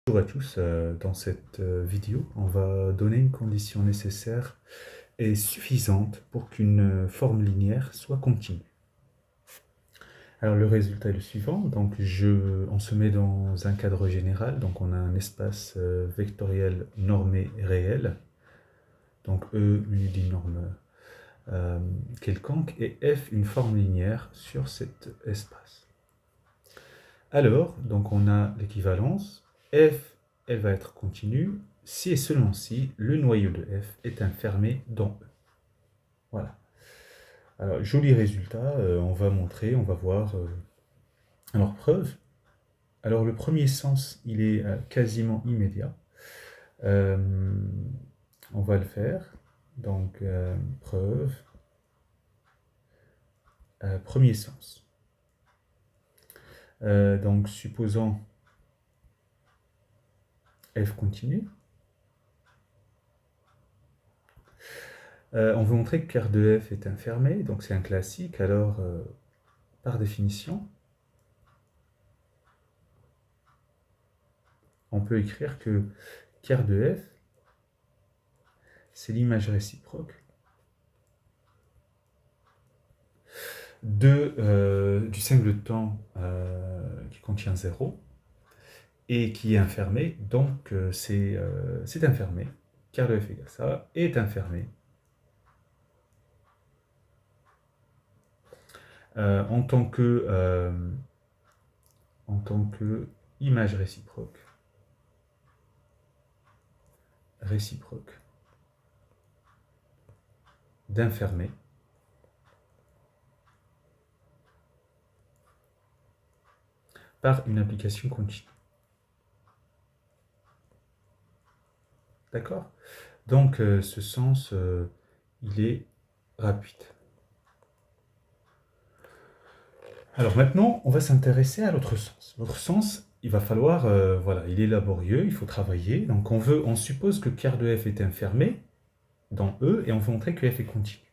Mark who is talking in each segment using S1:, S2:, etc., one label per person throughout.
S1: Bonjour à tous, dans cette vidéo, on va donner une condition nécessaire et suffisante pour qu'une forme linéaire soit continue. Alors le résultat est le suivant, donc on se met dans un cadre général, donc on a un espace vectoriel normé réel, donc E muni d'une norme quelconque, et F une forme linéaire sur cet espace. Alors, donc on a l'équivalence, F, elle va être continue, si et seulement si le noyau de F est enfermé dans E. Voilà. Alors, joli résultat, on va montrer, on va voir. Alors, preuve. Alors, le premier sens, il est quasiment immédiat. On va le faire. Donc, preuve. Premier sens. Donc, supposons F continue. On veut montrer que R de F est enfermé, donc c'est un classique. Alors, par définition, on peut écrire que R de F, c'est l'image réciproque du single de temps qui contient 0 et qui est enfermé, donc c'est enfermé. R de F égale ça, est enfermé en tant que image réciproque d'enfermé par une application continue. D'accord? Donc ce sens, il est rapide. Alors maintenant, on va s'intéresser à l'autre sens. L'autre sens, il va falloir, voilà, il est laborieux, il faut travailler. Donc on suppose que R de F est enfermé dans E et on veut montrer que F est continu.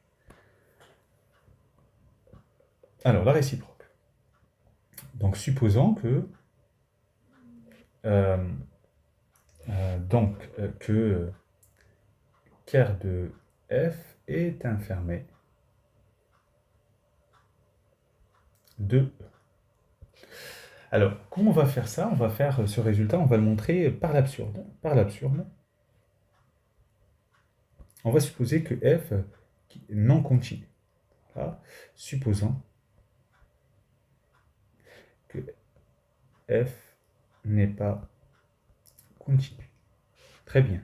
S1: Alors la réciproque. Donc supposons que R de F est enfermé de E. Alors, comment on va faire ça? On va faire ce résultat, on va le montrer par l'absurde. Par l'absurde, on va supposer que F est non continu. Voilà. Supposons que F n'est pas continu. Très bien.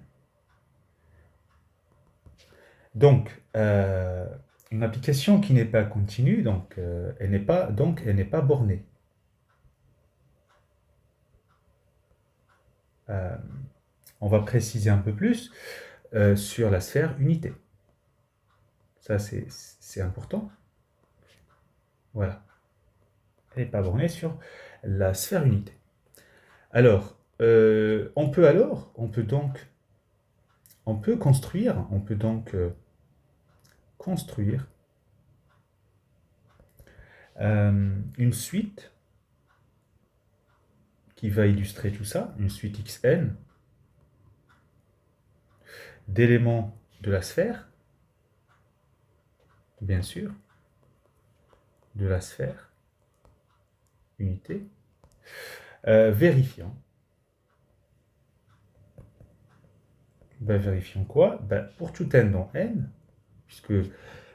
S1: Donc, une application qui n'est pas continue, donc elle n'est pas bornée. On va préciser un peu plus sur la sphère unité. Ça, c'est important. Voilà. Elle n'est pas bornée sur la sphère unité. Alors, on peut donc construire une suite qui va illustrer tout ça, une suite xn d'éléments de la sphère, bien sûr, de la sphère unité, vérifiant. Vérifions quoi? Pour tout n dans n, puisque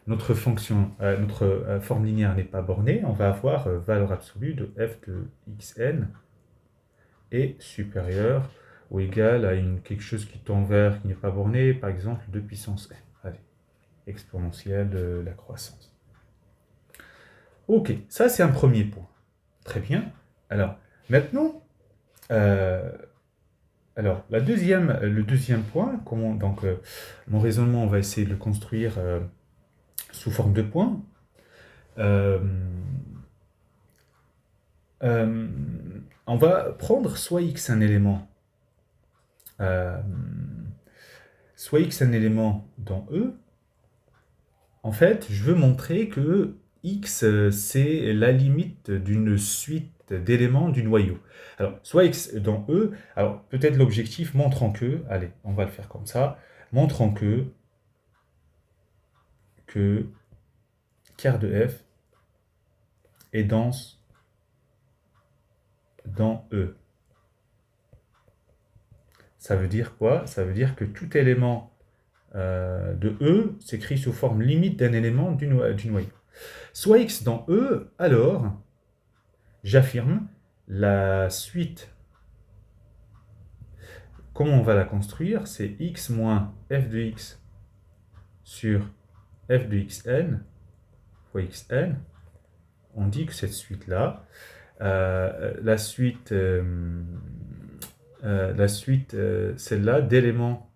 S1: notre fonction, notre forme linéaire n'est pas bornée, on va avoir valeur absolue de f de xn est supérieur ou égal à quelque chose qui tend vers, qui n'est pas borné, par exemple 2 puissance n. Allez, exponentielle de la croissance. Ok, ça c'est un premier point. Très bien. Alors, maintenant, le deuxième point, mon raisonnement, on va essayer de le construire sous forme de points. On va prendre soit x un élément, dans E. En fait, je veux montrer que x, c'est la limite d'une suite suite d'éléments du noyau. Alors, soit x dans E, alors peut-être l'objectif montrant que, allez, on va le faire comme ça, montrant que ker de f est dense dans E. Ça veut dire quoi? Ça veut dire que tout élément de E s'écrit sous forme limite d'un élément du noyau. Soit x dans E, alors j'affirme la suite. Comment on va la construire? C'est x moins f de x sur f de xn fois xn. On dit que cette suite-là, la suite celle-là d'éléments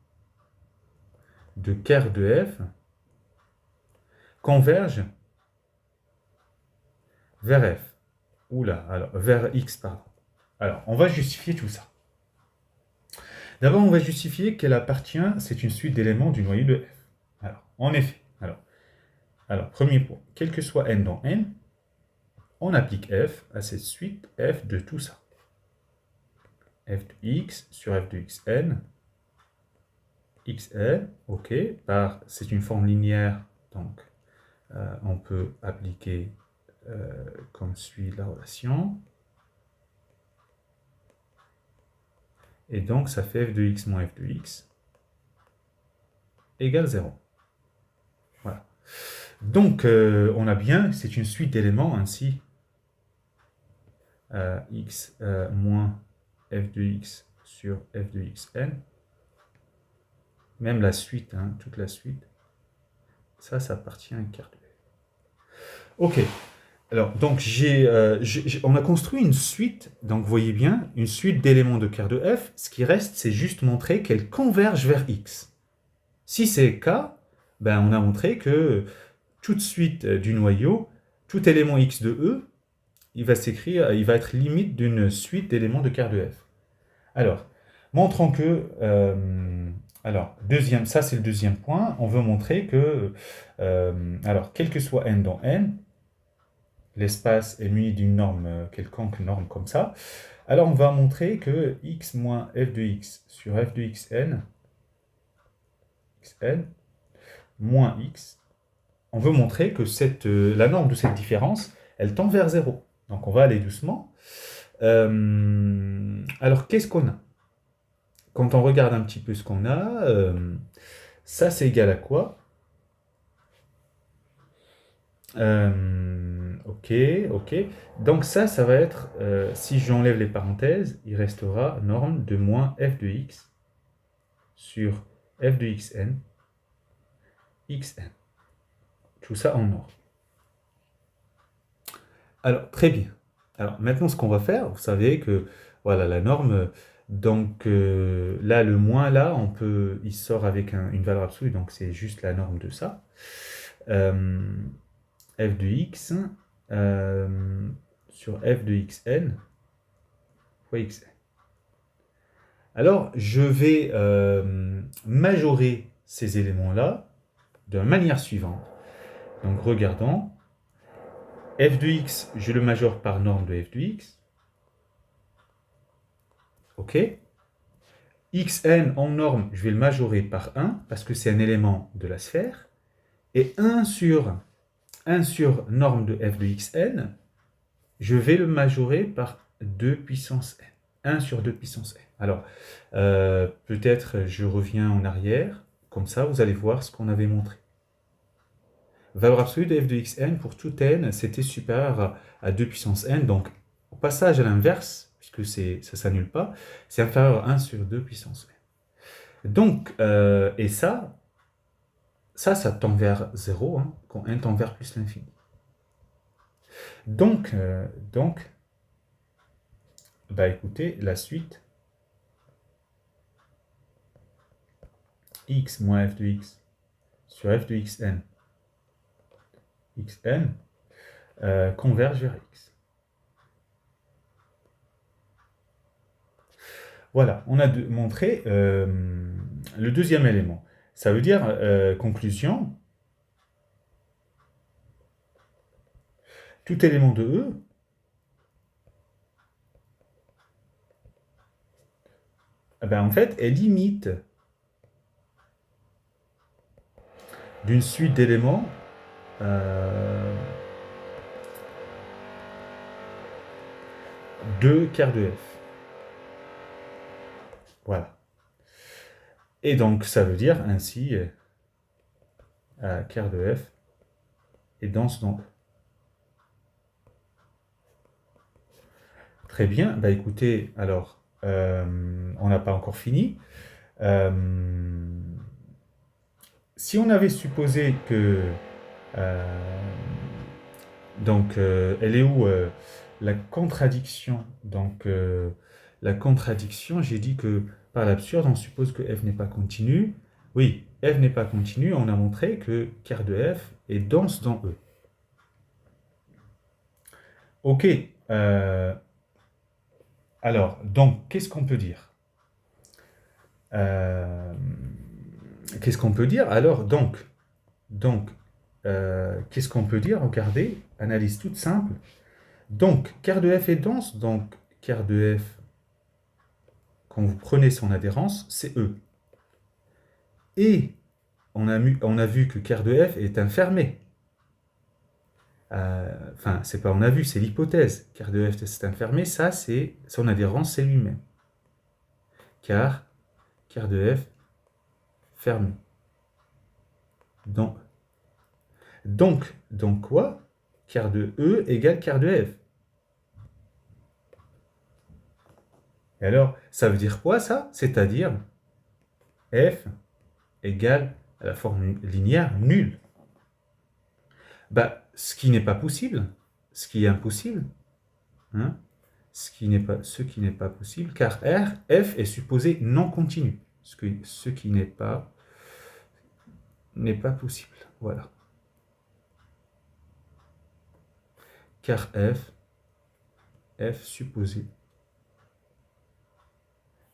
S1: de ker de f converge vers f. Oula, alors vers x, pardon. Alors, on va justifier tout ça. D'abord, on va justifier qu'elle appartient, c'est une suite d'éléments du noyau de f. Alors, en effet, alors premier point, quel que soit n dans n, on applique f à cette suite f de tout ça. F de x sur f de xn, xn, ok, c'est une forme linéaire, donc on peut appliquer comme suit la relation. Et donc, ça fait f de x moins f de x égale 0. Voilà. Donc, on a bien, c'est une suite d'éléments ainsi. X moins f de x sur f de xn. Même la suite, hein, toute la suite. Ça appartient à un quart de f. Ok. Alors, donc, on a construit une suite, donc vous voyez bien, une suite d'éléments de quart de f. Ce qui reste, c'est juste montrer qu'elles convergent vers x. Si c'est le cas, ben, on a montré que toute suite du noyau, tout élément x de E, il va être limite d'une suite d'éléments de quart de f. Alors, montrons que, ça c'est le deuxième point, on veut montrer que, alors, quel que soit n dans n, l'espace est muni d'une norme, quelconque norme comme ça, alors on va montrer que x moins f de x sur f de xn moins x, on veut montrer que la norme de cette différence, elle tend vers 0. Donc on va aller doucement. Alors qu'est-ce qu'on a? Quand on regarde un petit peu ce qu'on a, ça c'est égal à quoi? Ok. Donc ça va être, si j'enlève les parenthèses, il restera norme de moins f de x sur f de xn, Tout ça en ordre. Alors, très bien. Alors, maintenant, ce qu'on va faire, vous savez que, voilà, la norme, donc là, le moins, là, il sort avec une valeur absolue, donc c'est juste la norme de ça. F de x sur f de xn fois xn. Alors, je vais majorer ces éléments-là de la manière suivante. Donc, regardons. F de x, je le majore par norme de f de x. OK. Xn en norme, je vais le majorer par 1, parce que c'est un élément de la sphère. Et 1 sur norme de f de xn, je vais le majorer par 2 puissance n. 1 sur 2 puissance n. Alors, peut-être je reviens en arrière, comme ça vous allez voir ce qu'on avait montré. Valeur absolue de f de xn pour tout n, c'était supérieur à 2 puissance n, donc au passage à l'inverse, puisque ça ne s'annule pas, c'est inférieur à 1 sur 2 puissance n. Donc, et ça tend vers 0, hein, quand n tend vers plus l'infini. Donc, bah écoutez, la suite, x moins f de x sur f de xn, converge vers x. Voilà, on a montré le deuxième élément. Ça veut dire, conclusion, tout élément de E Eh ben, en fait, est limite d'une suite d'éléments de quart de f. Voilà. Et donc, ça veut dire ainsi quart de f est dense dans E. Très bien. Bah, écoutez, alors, on n'a pas encore fini. Si on avait supposé que donc, elle est où la contradiction? Donc, la contradiction, j'ai dit que par l'absurde, on suppose que f n'est pas continu. Oui, f n'est pas continu, on a montré que quart de f est dense dans E. Ok, alors, donc, qu'est-ce qu'on peut dire? Qu'est-ce qu'on peut dire? Alors, qu'est-ce qu'on peut dire? Regardez, analyse toute simple. Donc, quart de f est dense, donc quart de f, quand vous prenez son adhérence, c'est E. Et on a vu que quart de f est infermé. Enfin, c'est pas on a vu, c'est l'hypothèse. Quart de f c'est infermé, ça c'est son adhérence, c'est lui-même. Quart de f fermé. Donc quoi? Quart de E égale quart de f. Et alors, ça veut dire quoi ça? C'est-à-dire f égale à la forme linéaire nulle. Bah, ce qui n'est pas possible, ce qui est impossible, hein, ce qui n'est pas possible, car f est supposé non continu, ce qui n'est pas possible. Voilà. Car f supposé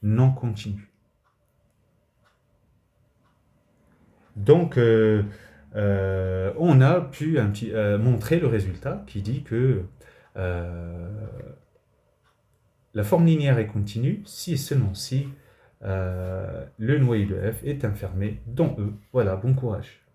S1: non continu. Donc, on a pu montrer le résultat qui dit que la forme linéaire est continue si et seulement si le noyau de f est infermé dans E. Voilà, bon courage.